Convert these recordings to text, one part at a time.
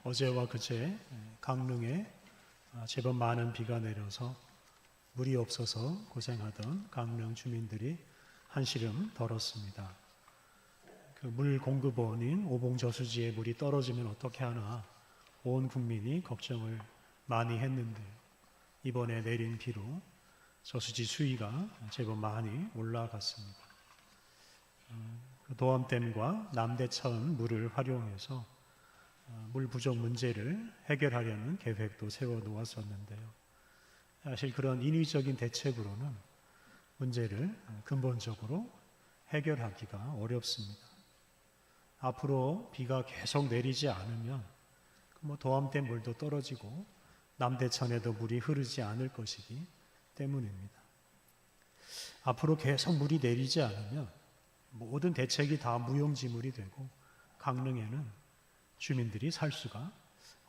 어제와 그제 강릉에 제법 많은 비가 내려서 물이 없어서 고생하던 강릉 주민들이 한시름 덜었습니다. 그 물 공급원인 오봉저수지에 물이 떨어지면 어떻게 하나 온 국민이 걱정을 많이 했는데요. 이번에 내린 비로 저수지 수위가 제법 많이 올라갔습니다. 도암댐과 남대천 물을 활용해서 물 부족 문제를 해결하려는 계획도 세워 놓았었는데요. 사실 그런 인위적인 대책으로는 문제를 근본적으로 해결하기가 어렵습니다. 앞으로 비가 계속 내리지 않으면 도암댐 물도 떨어지고 남대천에도 물이 흐르지 않을 것이기 때문입니다. 앞으로 계속 물이 내리지 않으면 모든 대책이 다 무용지물이 되고 강릉에는 주민들이 살 수가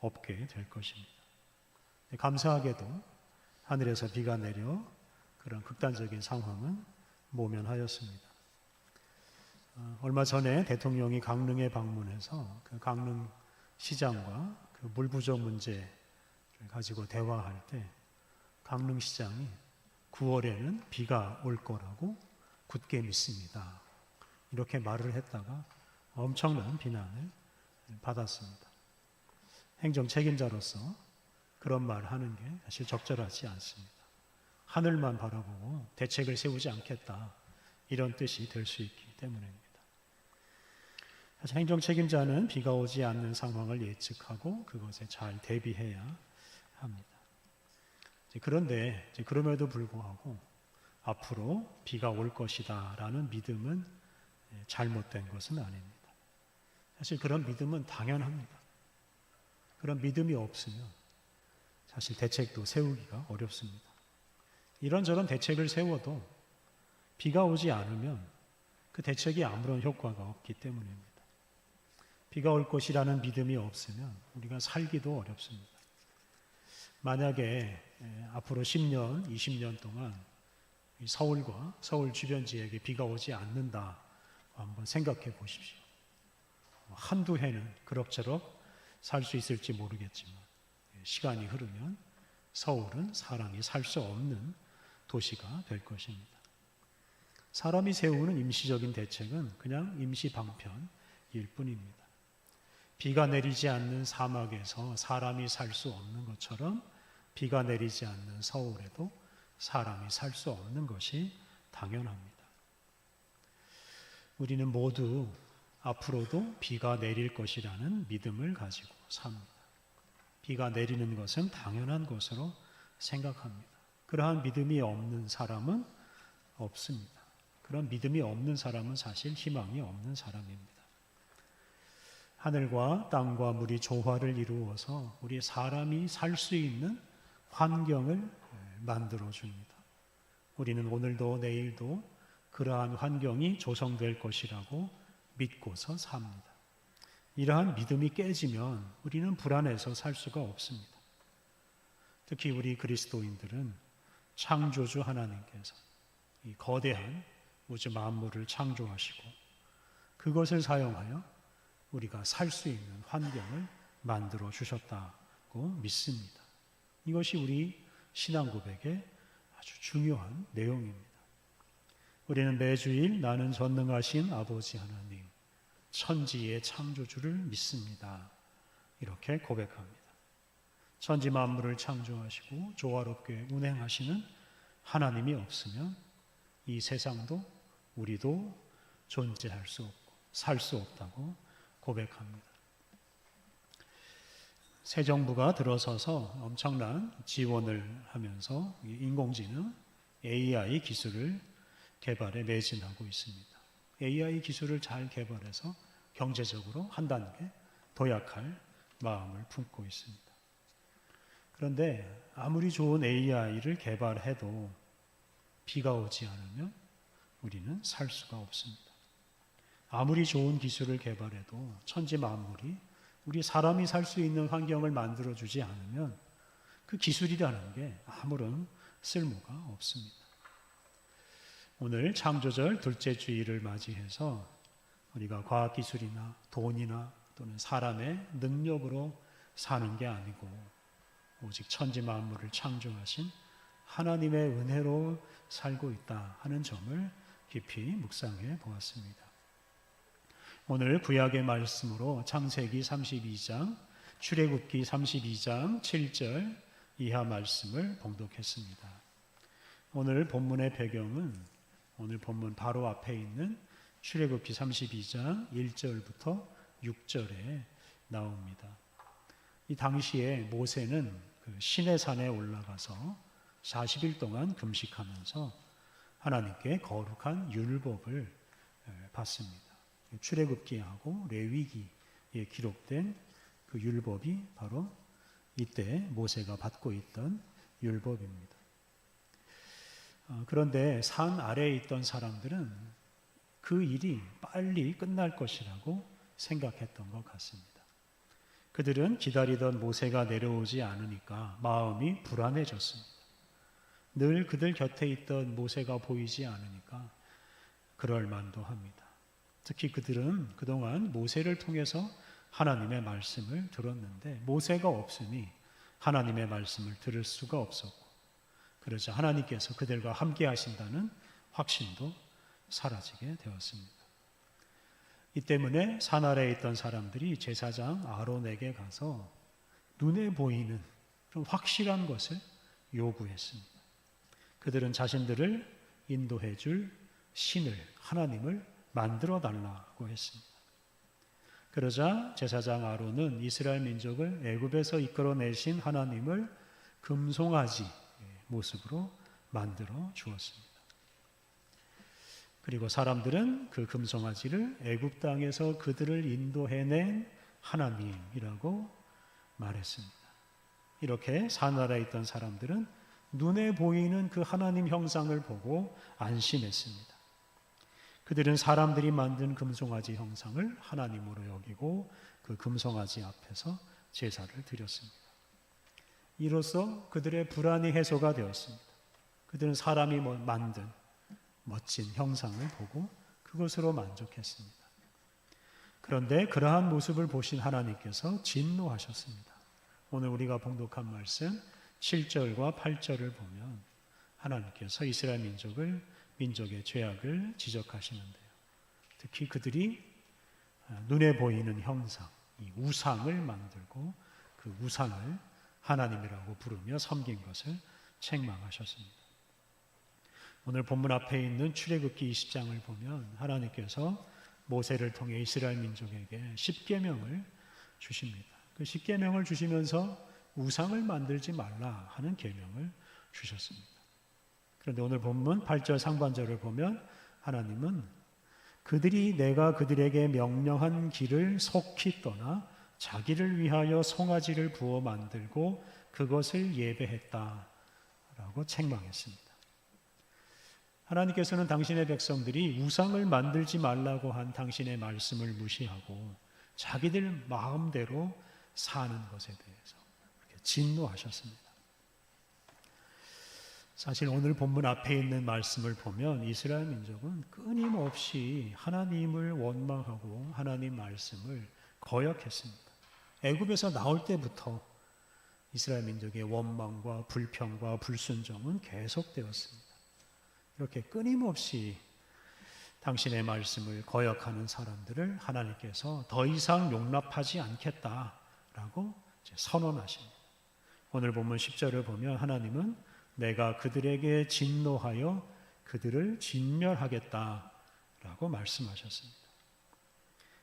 없게 될 것입니다. 감사하게도 하늘에서 비가 내려 그런 극단적인 상황은 모면하였습니다. 얼마 전에 대통령이 강릉에 방문해서 그 강릉 시장과 그 물 부족 문제를 가지고 대화할 때 강릉 시장이 9월에는 비가 올 거라고 굳게 믿습니다. 이렇게 말을 했다가 엄청난 비난을 받았습니다. 행정 책임자로서 그런 말을 하는 게 사실 적절하지 않습니다. 하늘만 바라보고 대책을 세우지 않겠다, 이런 뜻이 될 수 있기 때문입니다. 사실 행정 책임자는 비가 오지 않는 상황을 예측하고 그것에 잘 대비해야 합니다. 그런데 그럼에도 불구하고 앞으로 비가 올 것이다 라는 믿음은 잘못된 것은 아닙니다. 사실 그런 믿음은 당연합니다. 그런 믿음이 없으면 사실 대책도 세우기가 어렵습니다. 이런저런 대책을 세워도 비가 오지 않으면 그 대책이 아무런 효과가 없기 때문입니다. 비가 올 것이라는 믿음이 없으면 우리가 살기도 어렵습니다. 만약에 앞으로 10년, 20년 동안 서울과 서울 주변 지역에 비가 오지 않는다 한번 생각해 보십시오. 한두 해는 그럭저럭 살 수 있을지 모르겠지만 시간이 흐르면 서울은 사람이 살 수 없는 도시가 될 것입니다. 사람이 세우는 임시적인 대책은 그냥 임시 방편일 뿐입니다. 비가 내리지 않는 사막에서 사람이 살 수 없는 것처럼 비가 내리지 않는 서울에도 사람이 살 수 없는 것이 당연합니다. 우리는 모두 앞으로도 비가 내릴 것이라는 믿음을 가지고 삽니다. 비가 내리는 것은 당연한 것으로 생각합니다. 그러한 믿음이 없는 사람은 없습니다. 그런 믿음이 없는 사람은 사실 희망이 없는 사람입니다. 하늘과 땅과 물이 조화를 이루어서 우리 사람이 살 수 있는 환경을 만들어 줍니다. 우리는 오늘도 내일도 그러한 환경이 조성될 것이라고 믿고서 삽니다. 이러한 믿음이 깨지면 우리는 불안해서 살 수가 없습니다. 특히 우리 그리스도인들은 창조주 하나님께서 이 거대한 우주 만물을 창조하시고 그것을 사용하여 우리가 살 수 있는 환경을 만들어 주셨다고 믿습니다. 이것이 우리 신앙 고백의 아주 중요한 내용입니다. 우리는 매주일 나는 전능하신 아버지 하나님, 천지의 창조주를 믿습니다. 이렇게 고백합니다. 천지 만물을 창조하시고 조화롭게 운행하시는 하나님이 없으면 이 세상도 우리도 존재할 수 없고 살 수 없다고 고백합니다. 새 정부가 들어서서 엄청난 지원을 하면서 인공지능 AI 기술을 개발에 매진하고 있습니다. AI 기술을 잘 개발해서 경제적으로 한 단계 도약할 마음을 품고 있습니다. 그런데 아무리 좋은 AI를 개발해도 비가 오지 않으면 우리는 살 수가 없습니다. 아무리 좋은 기술을 개발해도 천지 만물이 우리 사람이 살 수 있는 환경을 만들어주지 않으면 그 기술이라는 게 아무런 쓸모가 없습니다. 오늘 창조절 둘째 주일을 맞이해서 우리가 과학기술이나 돈이나 또는 사람의 능력으로 사는 게 아니고 오직 천지 만물을 창조하신 하나님의 은혜로 살고 있다 하는 점을 깊이 묵상해 보았습니다. 오늘 구약의 말씀으로 창세기 32장, 출애굽기 32장 7절 이하 말씀을 봉독했습니다. 오늘 본문의 배경은 오늘 본문 바로 앞에 있는 출애굽기 32장 1절부터 6절에 나옵니다. 이 당시에 모세는 그 시내산에 올라가서 40일 동안 금식하면서 하나님께 거룩한 율법을 받습니다. 출애굽기하고 레위기에 기록된 그 율법이 바로 이때 모세가 받고 있던 율법입니다. 그런데 산 아래에 있던 사람들은 그 일이 빨리 끝날 것이라고 생각했던 것 같습니다. 그들은 기다리던 모세가 내려오지 않으니까 마음이 불안해졌습니다. 늘 그들 곁에 있던 모세가 보이지 않으니까 그럴 만도 합니다. 특히 그들은 그동안 모세를 통해서 하나님의 말씀을 들었는데 모세가 없으니 하나님의 말씀을 들을 수가 없었고, 그러자 하나님께서 그들과 함께 하신다는 확신도 사라지게 되었습니다. 이 때문에 산 아래에 있던 사람들이 제사장 아론에게 가서 눈에 보이는 좀 확실한 것을 요구했습니다. 그들은 자신들을 인도해 줄 신을, 하나님을 만들어 달라고 했습니다. 그러자 제사장 아론은 이스라엘 민족을 애굽에서 이끌어내신 하나님을 금송아지 모습으로 만들어 주었습니다. 그리고 사람들은 그 금송아지를 애굽 땅에서 그들을 인도해낸 하나님이라고 말했습니다. 이렇게 산 아래에 있던 사람들은 눈에 보이는 그 하나님 형상을 보고 안심했습니다. 그들은 사람들이 만든 금송아지 형상을 하나님으로 여기고 그 금송아지 앞에서 제사를 드렸습니다. 이로써 그들의 불안이 해소가 되었습니다. 그들은 사람이 만든 멋진 형상을 보고 그것으로 만족했습니다. 그런데 그러한 모습을 보신 하나님께서 진노하셨습니다. 오늘 우리가 봉독한 말씀 7절과 8절을 보면 하나님께서 이스라엘 민족의 죄악을 지적하시는데요. 특히 그들이 눈에 보이는 형상, 이 우상을 만들고 그 우상을 하나님이라고 부르며 섬긴 것을 책망하셨습니다. 오늘 본문 앞에 있는 출애굽기 20장을 보면 하나님께서 모세를 통해 이스라엘 민족에게 십계명을 주십니다. 그 십계명을 주시면서 우상을 만들지 말라 하는 계명을 주셨습니다. 그런데 오늘 본문 8절 상반절을 보면 하나님은 그들이 내가 그들에게 명령한 길을 속히 떠나 자기를 위하여 송아지를 부어 만들고 그것을 예배했다라고 책망했습니다. 하나님께서는 당신의 백성들이 우상을 만들지 말라고 한 당신의 말씀을 무시하고 자기들 마음대로 사는 것에 대해서 그렇게 진노하셨습니다. 사실 오늘 본문 앞에 있는 말씀을 보면 이스라엘 민족은 끊임없이 하나님을 원망하고 하나님 말씀을 거역했습니다. 애굽에서 나올 때부터 이스라엘 민족의 원망과 불평과 불순종은 계속되었습니다. 이렇게 끊임없이 당신의 말씀을 거역하는 사람들을 하나님께서 더 이상 용납하지 않겠다라고 선언하십니다. 오늘 본문 10절을 보면 하나님은 내가 그들에게 진노하여 그들을 진멸하겠다라고 말씀하셨습니다.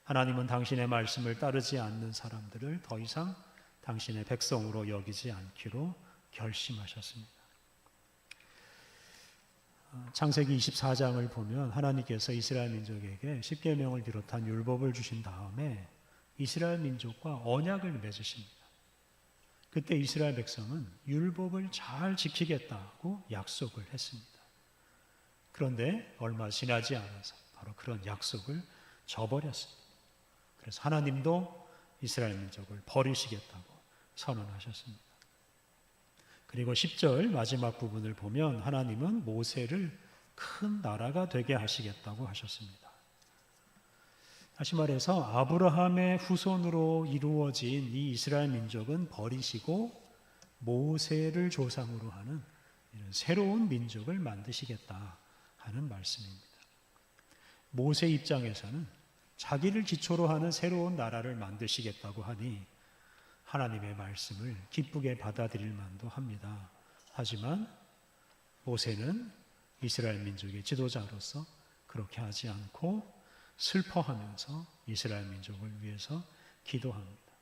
하나님은 당신의 말씀을 따르지 않는 사람들을 더 이상 당신의 백성으로 여기지 않기로 결심하셨습니다. 창세기 24장을 보면 하나님께서 이스라엘 민족에게 십계명을 비롯한 율법을 주신 다음에 이스라엘 민족과 언약을 맺으십니다. 그때 이스라엘 백성은 율법을 잘 지키겠다고 약속을 했습니다. 그런데 얼마 지나지 않아서 바로 그런 약속을 저버렸습니다. 그래서 하나님도 이스라엘 민족을 버리시겠다고 선언하셨습니다. 그리고 10절 마지막 부분을 보면 하나님은 모세를 큰 나라가 되게 하시겠다고 하셨습니다. 다시 말해서 아브라함의 후손으로 이루어진 이 이스라엘 민족은 버리시고 모세를 조상으로 하는 이런 새로운 민족을 만드시겠다 하는 말씀입니다. 모세 입장에서는 자기를 기초로 하는 새로운 나라를 만드시겠다고 하니 하나님의 말씀을 기쁘게 받아들일 만도 합니다. 하지만 모세는 이스라엘 민족의 지도자로서 그렇게 하지 않고 슬퍼하면서 이스라엘 민족을 위해서 기도합니다.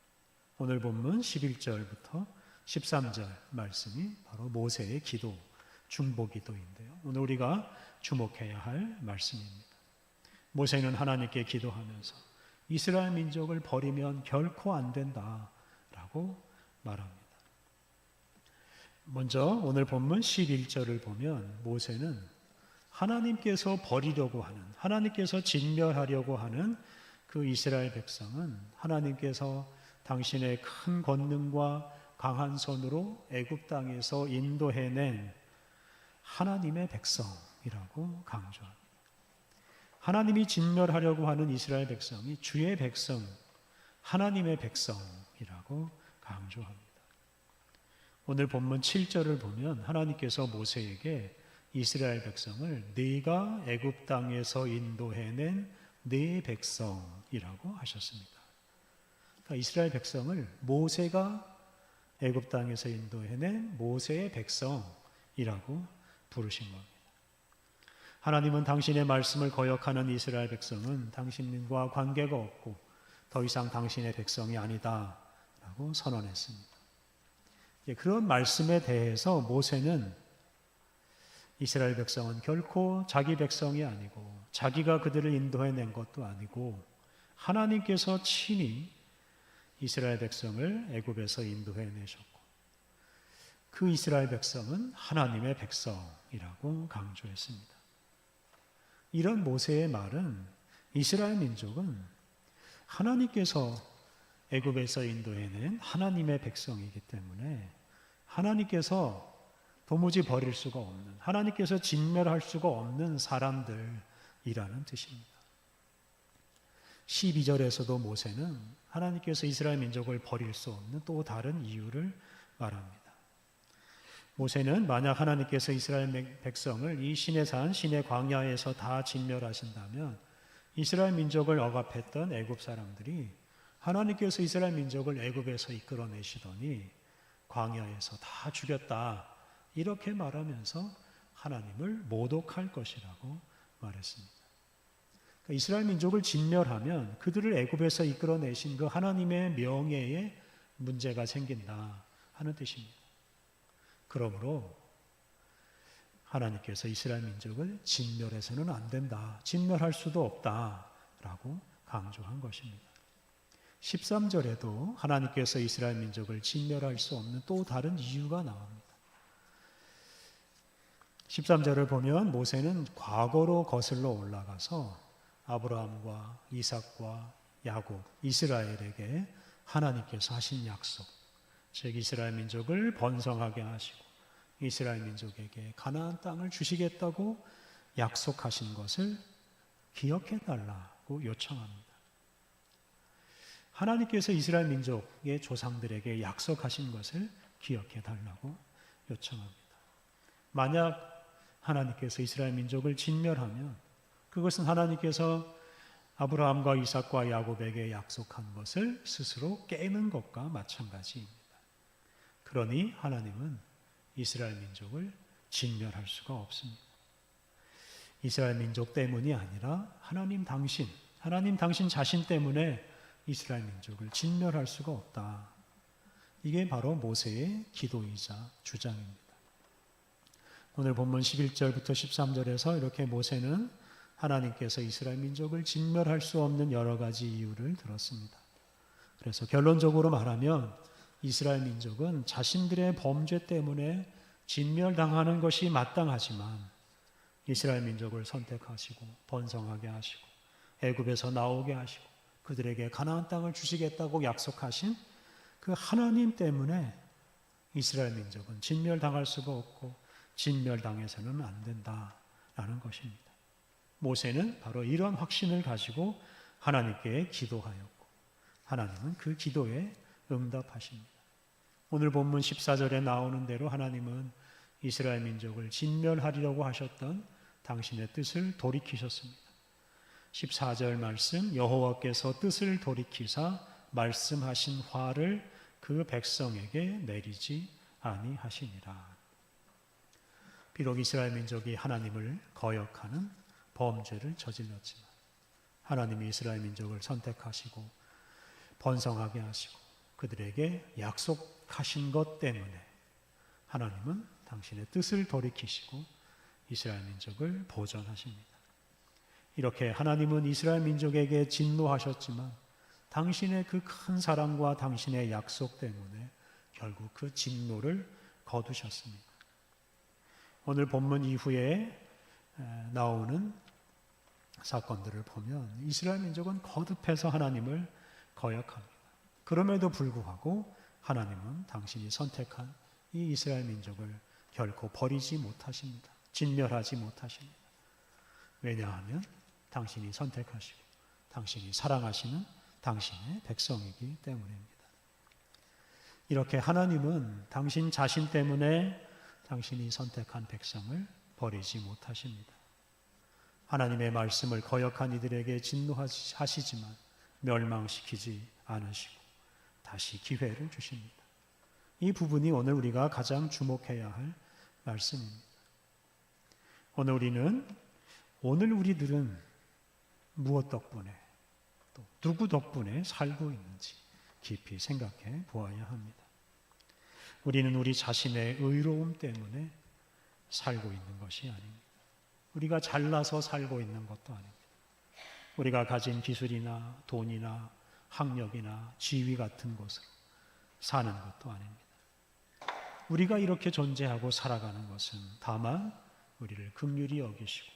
오늘 본문 11절부터 13절 말씀이 바로 모세의 기도, 중보기도인데요. 오늘 우리가 주목해야 할 말씀입니다. 모세는 하나님께 기도하면서 이스라엘 민족을 버리면 결코 안 된다라고 말합니다. 먼저 오늘 본문 11절을 보면 모세는 하나님께서 버리려고 하는, 하나님께서 진멸하려고 하는 그 이스라엘 백성은 하나님께서 당신의 큰 권능과 강한 손으로 애굽 땅에서 인도해낸 하나님의 백성이라고 강조합니다. 하나님이 진멸하려고 하는 이스라엘 백성이 주의 백성, 하나님의 백성이라고 강조합니다. 오늘 본문 7절을 보면 하나님께서 모세에게 이스라엘 백성을 네가 애굽 땅에서 인도해낸 네 백성이라고 하셨습니다. 그러니까 이스라엘 백성을 모세가 애굽 땅에서 인도해낸 모세의 백성이라고 부르신 겁니다. 하나님은 당신의 말씀을 거역하는 이스라엘 백성은 당신과 관계가 없고 더 이상 당신의 백성이 아니다라고 선언했습니다. 그런 말씀에 대해서 모세는 이스라엘 백성은 결코 자기 백성이 아니고 자기가 그들을 인도해낸 것도 아니고 하나님께서 친히 이스라엘 백성을 애굽에서 인도해내셨고 그 이스라엘 백성은 하나님의 백성이라고 강조했습니다. 이런 모세의 말은 이스라엘 민족은 하나님께서 애굽에서 인도해낸 하나님의 백성이기 때문에 하나님께서 도무지 버릴 수가 없는, 하나님께서 진멸할 수가 없는 사람들이라는 뜻입니다. 12절에서도 모세는 하나님께서 이스라엘 민족을 버릴 수 없는 또 다른 이유를 말합니다. 모세는 만약 하나님께서 이스라엘 백성을 이 시내산, 시내 광야에서 다 진멸하신다면 이스라엘 민족을 억압했던 애굽 사람들이 하나님께서 이스라엘 민족을 애굽에서 이끌어내시더니 광야에서 다 죽였다 이렇게 말하면서 하나님을 모독할 것이라고 말했습니다. 그러니까 이스라엘 민족을 진멸하면 그들을 애굽에서 이끌어내신 그 하나님의 명예에 문제가 생긴다 하는 뜻입니다. 그러므로 하나님께서 이스라엘 민족을 진멸해서는 안 된다, 진멸할 수도 없다라고 강조한 것입니다. 13절에도 하나님께서 이스라엘 민족을 진멸할 수 없는 또 다른 이유가 나옵니다. 13절을 보면 모세는 과거로 거슬러 올라가서 아브라함과 이삭과 야곱, 이스라엘에게 하나님께서 하신 약속, 즉 이스라엘 민족을 번성하게 하시고 이스라엘 민족에게 가나안 땅을 주시겠다고 약속하신 것을 기억해 달라고 요청합니다. 하나님께서 이스라엘 민족의 조상들에게 약속하신 것을 기억해 달라고 요청합니다. 만약 하나님께서 이스라엘 민족을 진멸하면 그것은 하나님께서 아브라함과 이삭과 야곱에게 약속한 것을 스스로 깨는 것과 마찬가지입니다. 그러니 하나님은 이스라엘 민족을 진멸할 수가 없습니다. 이스라엘 민족 때문이 아니라 하나님 당신 자신 때문에 이스라엘 민족을 진멸할 수가 없다. 이게 바로 모세의 기도이자 주장입니다. 오늘 본문 11절부터 13절에서 이렇게 모세는 하나님께서 이스라엘 민족을 진멸할 수 없는 여러 가지 이유를 들었습니다. 그래서 결론적으로 말하면 이스라엘 민족은 자신들의 범죄 때문에 진멸당하는 것이 마땅하지만 이스라엘 민족을 선택하시고 번성하게 하시고 애굽에서 나오게 하시고 그들에게 가나안 땅을 주시겠다고 약속하신 그 하나님 때문에 이스라엘 민족은 진멸당할 수가 없고 진멸당해서는 안 된다라는 것입니다. 모세는 바로 이런 확신을 가지고 하나님께 기도하였고 하나님은 그 기도에 응답하십니다. 오늘 본문 14절에 나오는 대로 하나님은 이스라엘 민족을 진멸하리라고 하셨던 당신의 뜻을 돌이키셨습니다. 14절 말씀, 여호와께서 뜻을 돌이키사 말씀하신 화를 그 백성에게 내리지 아니하시니라. 비록 이스라엘 민족이 하나님을 거역하는 범죄를 저질렀지만 하나님이 이스라엘 민족을 선택하시고 번성하게 하시고 그들에게 약속하신 것 때문에 하나님은 당신의 뜻을 돌이키시고 이스라엘 민족을 보존하십니다. 이렇게 하나님은 이스라엘 민족에게 진노하셨지만 당신의 그 큰 사랑과 당신의 약속 때문에 결국 그 진노를 거두셨습니다. 오늘 본문 이후에 나오는 사건들을 보면 이스라엘 민족은 거듭해서 하나님을 거역합니다. 그럼에도 불구하고 하나님은 당신이 선택한 이 이스라엘 민족을 결코 버리지 못하십니다. 진멸하지 못하십니다. 왜냐하면 당신이 선택하시고 당신이 사랑하시는 당신의 백성이기 때문입니다. 이렇게 하나님은 당신 자신 때문에 당신이 선택한 백성을 버리지 못하십니다. 하나님의 말씀을 거역한 이들에게 진노하시지만 멸망시키지 않으시고 다시 기회를 주십니다. 이 부분이 오늘 우리가 가장 주목해야 할 말씀입니다. 오늘 우리들은 무엇 덕분에 또 누구 덕분에 살고 있는지 깊이 생각해 보아야 합니다. 우리는 우리 자신의 의로움 때문에 살고 있는 것이 아닙니다. 우리가 잘나서 살고 있는 것도 아닙니다. 우리가 가진 기술이나 돈이나 학력이나 지위 같은 것으로 사는 것도 아닙니다. 우리가 이렇게 존재하고 살아가는 것은 다만 우리를 긍휼히 여기시고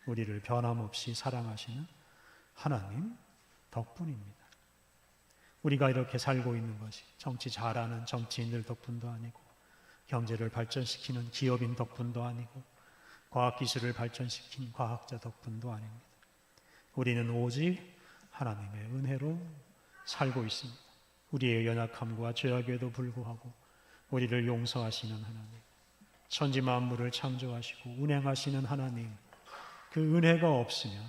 우리를 변함없이 사랑하시는 하나님 덕분입니다. 우리가 이렇게 살고 있는 것이 정치 잘하는 정치인들 덕분도 아니고 경제를 발전시키는 기업인 덕분도 아니고 과학기술을 발전시킨 과학자 덕분도 아닙니다. 우리는 오직 하나님의 은혜로 살고 있습니다. 우리의 연약함과 죄악에도 불구하고 우리를 용서하시는 하나님, 천지 만물을 창조하시고 운행하시는 하나님, 그 은혜가 없으면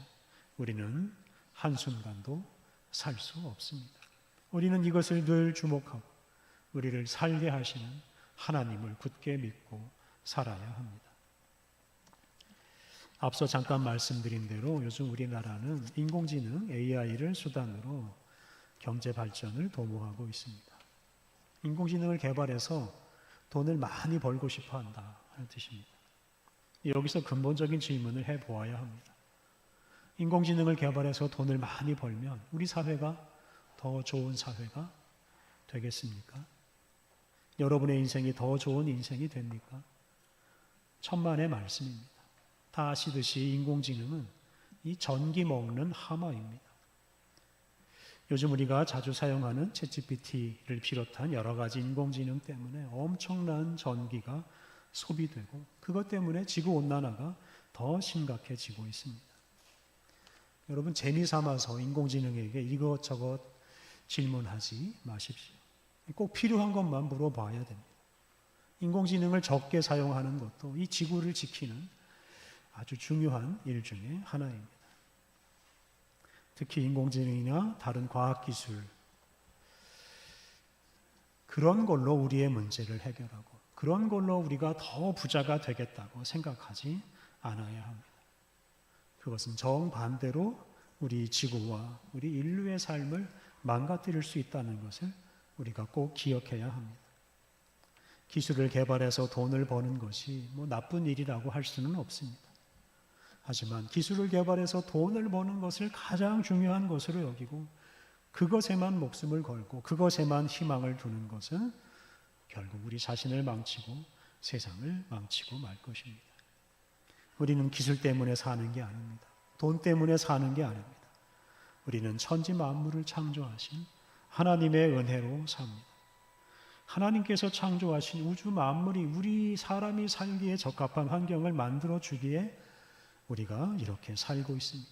우리는 한순간도 살 수 없습니다. 우리는 이것을 늘 주목하고 우리를 살게 하시는 하나님을 굳게 믿고 살아야 합니다. 앞서 잠깐 말씀드린 대로 요즘 우리나라는 인공지능 AI를 수단으로 경제 발전을 도모하고 있습니다. 인공지능을 개발해서 돈을 많이 벌고 싶어 한다 하는 뜻입니다. 여기서 근본적인 질문을 해보아야 합니다. 인공지능을 개발해서 돈을 많이 벌면 우리 사회가 더 좋은 사회가 되겠습니까? 여러분의 인생이 더 좋은 인생이 됩니까? 천만의 말씀입니다. 다 아시듯이 인공지능은 이 전기 먹는 하마입니다. 요즘 우리가 자주 사용하는 챗GPT를 비롯한 여러 가지 인공지능 때문에 엄청난 전기가 소비되고 그것 때문에 지구온난화가 더 심각해지고 있습니다. 여러분 재미삼아서 인공지능에게 이것저것 질문하지 마십시오. 꼭 필요한 것만 물어봐야 됩니다. 인공지능을 적게 사용하는 것도 이 지구를 지키는 아주 중요한 일 중에 하나입니다. 특히 인공지능이나 다른 과학기술 그런 걸로 우리의 문제를 해결하고 그런 걸로 우리가 더 부자가 되겠다고 생각하지 않아야 합니다. 그것은 정반대로 우리 지구와 우리 인류의 삶을 망가뜨릴 수 있다는 것을 우리가 꼭 기억해야 합니다. 기술을 개발해서 돈을 버는 것이 나쁜 일이라고 할 수는 없습니다. 하지만 기술을 개발해서 돈을 버는 것을 가장 중요한 것으로 여기고 그것에만 목숨을 걸고 그것에만 희망을 두는 것은 결국 우리 자신을 망치고 세상을 망치고 말 것입니다. 우리는 기술 때문에 사는 게 아닙니다. 돈 때문에 사는 게 아닙니다. 우리는 천지 만물을 창조하신 하나님의 은혜로 삽니다. 하나님께서 창조하신 우주 만물이 우리 사람이 살기에 적합한 환경을 만들어 주기에 우리가 이렇게 살고 있습니다.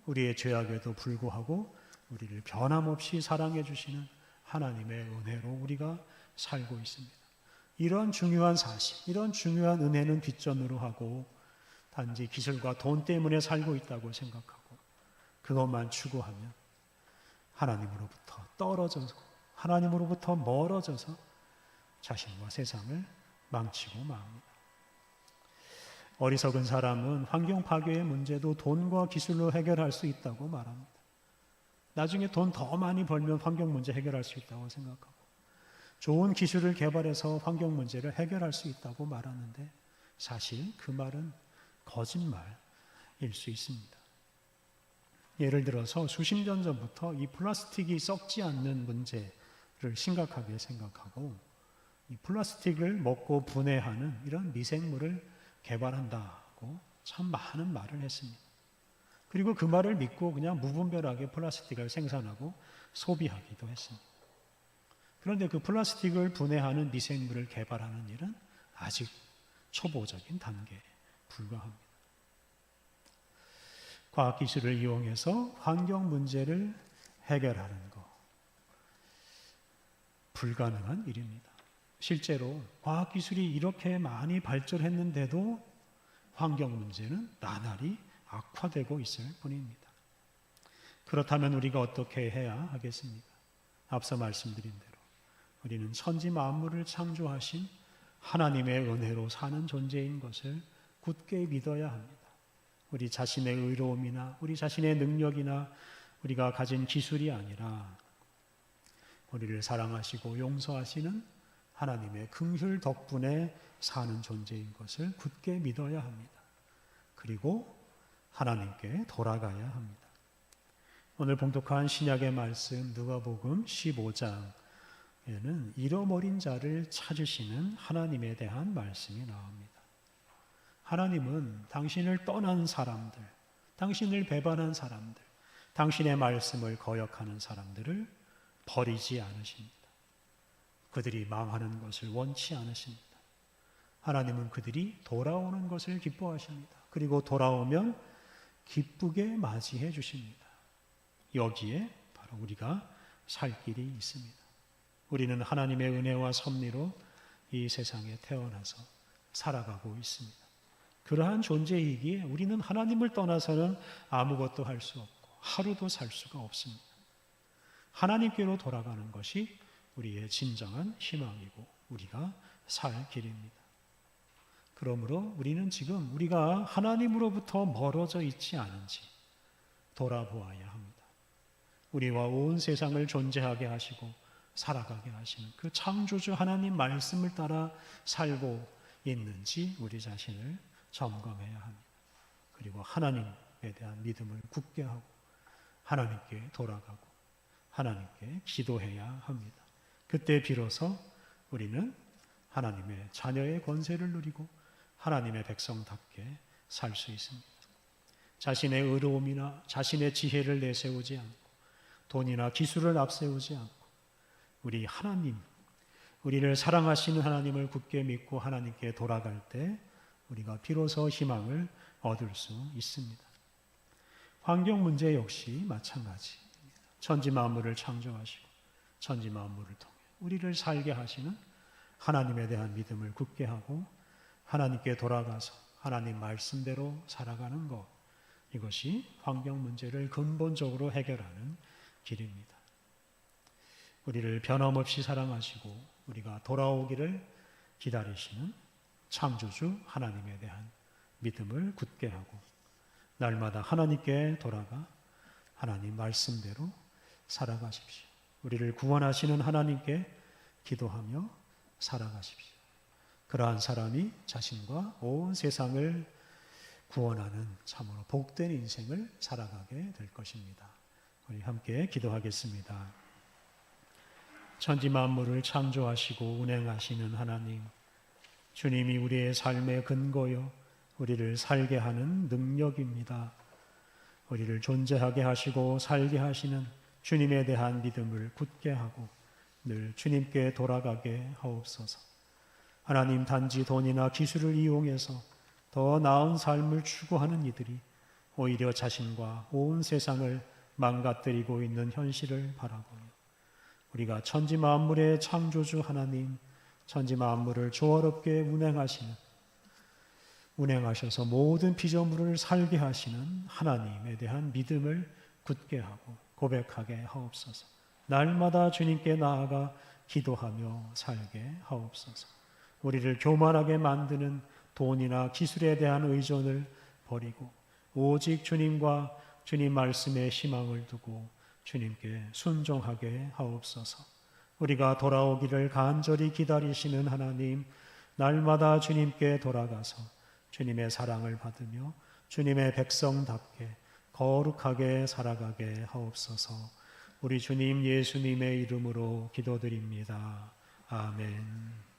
우리의 죄악에도 불구하고 우리를 변함없이 사랑해 주시는 하나님의 은혜로 우리가 살고 있습니다. 이런 중요한 사실, 이런 중요한 은혜는 뒷전으로 하고 단지 기술과 돈 때문에 살고 있다고 생각하고 그것만 추구하면 하나님으로부터 떨어져서, 하나님으로부터 멀어져서 자신과 세상을 망치고 맙니다. 어리석은 사람은 환경 파괴의 문제도 돈과 기술로 해결할 수 있다고 말합니다. 나중에 돈 더 많이 벌면 환경 문제 해결할 수 있다고 생각하고 좋은 기술을 개발해서 환경 문제를 해결할 수 있다고 말하는데 사실 그 말은 거짓말일 수 있습니다. 예를 들어서 수십 년 전부터 이 플라스틱이 썩지 않는 문제를 심각하게 생각하고 이 플라스틱을 먹고 분해하는 이런 미생물을 개발한다고 참 많은 말을 했습니다. 그리고 그 말을 믿고 그냥 무분별하게 플라스틱을 생산하고 소비하기도 했습니다. 그런데 그 플라스틱을 분해하는 미생물을 개발하는 일은 아직 초보적인 단계에 불과합니다. 과학기술을 이용해서 환경 문제를 해결하는 것, 불가능한 일입니다. 실제로 과학기술이 이렇게 많이 발전했는데도 환경 문제는 나날이 악화되고 있을 뿐입니다. 그렇다면 우리가 어떻게 해야 하겠습니까? 앞서 말씀드린 대로 우리는 천지 만물을 창조하신 하나님의 은혜로 사는 존재인 것을 굳게 믿어야 합니다. 우리 자신의 의로움이나 우리 자신의 능력이나 우리가 가진 기술이 아니라 우리를 사랑하시고 용서하시는 하나님의 긍휼 덕분에 사는 존재인 것을 굳게 믿어야 합니다. 그리고 하나님께 돌아가야 합니다. 오늘 봉독한 신약의 말씀 누가복음 15장에는 잃어버린 자를 찾으시는 하나님에 대한 말씀이 나옵니다. 하나님은 당신을 떠난 사람들, 당신을 배반한 사람들, 당신의 말씀을 거역하는 사람들을 버리지 않으십니다. 그들이 망하는 것을 원치 않으십니다. 하나님은 그들이 돌아오는 것을 기뻐하십니다. 그리고 돌아오면 기쁘게 맞이해 주십니다. 여기에 바로 우리가 살 길이 있습니다. 우리는 하나님의 은혜와 섭리로 이 세상에 태어나서 살아가고 있습니다. 그러한 존재이기에 우리는 하나님을 떠나서는 아무것도 할 수 없고 하루도 살 수가 없습니다. 하나님께로 돌아가는 것이 우리의 진정한 희망이고 우리가 살 길입니다. 그러므로 우리는 지금 우리가 하나님으로부터 멀어져 있지 않은지 돌아보아야 합니다. 우리와 온 세상을 존재하게 하시고 살아가게 하시는 그 창조주 하나님 말씀을 따라 살고 있는지 우리 자신을 점검해야 합니다. 그리고 하나님에 대한 믿음을 굳게 하고 하나님께 돌아가고 하나님께 기도해야 합니다. 그때 비로소 우리는 하나님의 자녀의 권세를 누리고 하나님의 백성답게 살 수 있습니다. 자신의 의로움이나 자신의 지혜를 내세우지 않고 돈이나 기술을 앞세우지 않고 우리 하나님, 우리를 사랑하시는 하나님을 굳게 믿고 하나님께 돌아갈 때 우리가 비로소 희망을 얻을 수 있습니다. 환경 문제 역시 마찬가지입니다. 천지 만물을 창조하시고 천지 만물을 통해 우리를 살게 하시는 하나님에 대한 믿음을 굳게 하고 하나님께 돌아가서 하나님 말씀대로 살아가는 것, 이것이 환경 문제를 근본적으로 해결하는 길입니다. 우리를 변함없이 사랑하시고 우리가 돌아오기를 기다리시는 창조주 하나님에 대한 믿음을 굳게 하고 날마다 하나님께 돌아가 하나님 말씀대로 살아가십시오. 우리를 구원하시는 하나님께 기도하며 살아가십시오. 그러한 사람이 자신과 온 세상을 구원하는 참으로 복된 인생을 살아가게 될 것입니다. 우리 함께 기도하겠습니다. 천지 만물을 창조하시고 운행하시는 하나님, 주님이 우리의 삶의 근거요 우리를 살게 하는 능력입니다. 우리를 존재하게 하시고 살게 하시는 주님에 대한 믿음을 굳게 하고 늘 주님께 돌아가게 하옵소서. 하나님, 단지 돈이나 기술을 이용해서 더 나은 삶을 추구하는 이들이 오히려 자신과 온 세상을 망가뜨리고 있는 현실을 바라보며 우리가 천지 만물의 창조주 하나님, 천지 만물을 조화롭게 운행하셔서 모든 피조물을 살게 하시는 하나님에 대한 믿음을 굳게 하고 고백하게 하옵소서. 날마다 주님께 나아가 기도하며 살게 하옵소서. 우리를 교만하게 만드는 돈이나 기술에 대한 의존을 버리고 오직 주님과 주님 말씀에 희망을 두고 주님께 순종하게 하옵소서. 우리가 돌아오기를 간절히 기다리시는 하나님, 날마다 주님께 돌아가서 주님의 사랑을 받으며 주님의 백성답게 거룩하게 살아가게 하옵소서. 우리 주님 예수님의 이름으로 기도드립니다. 아멘.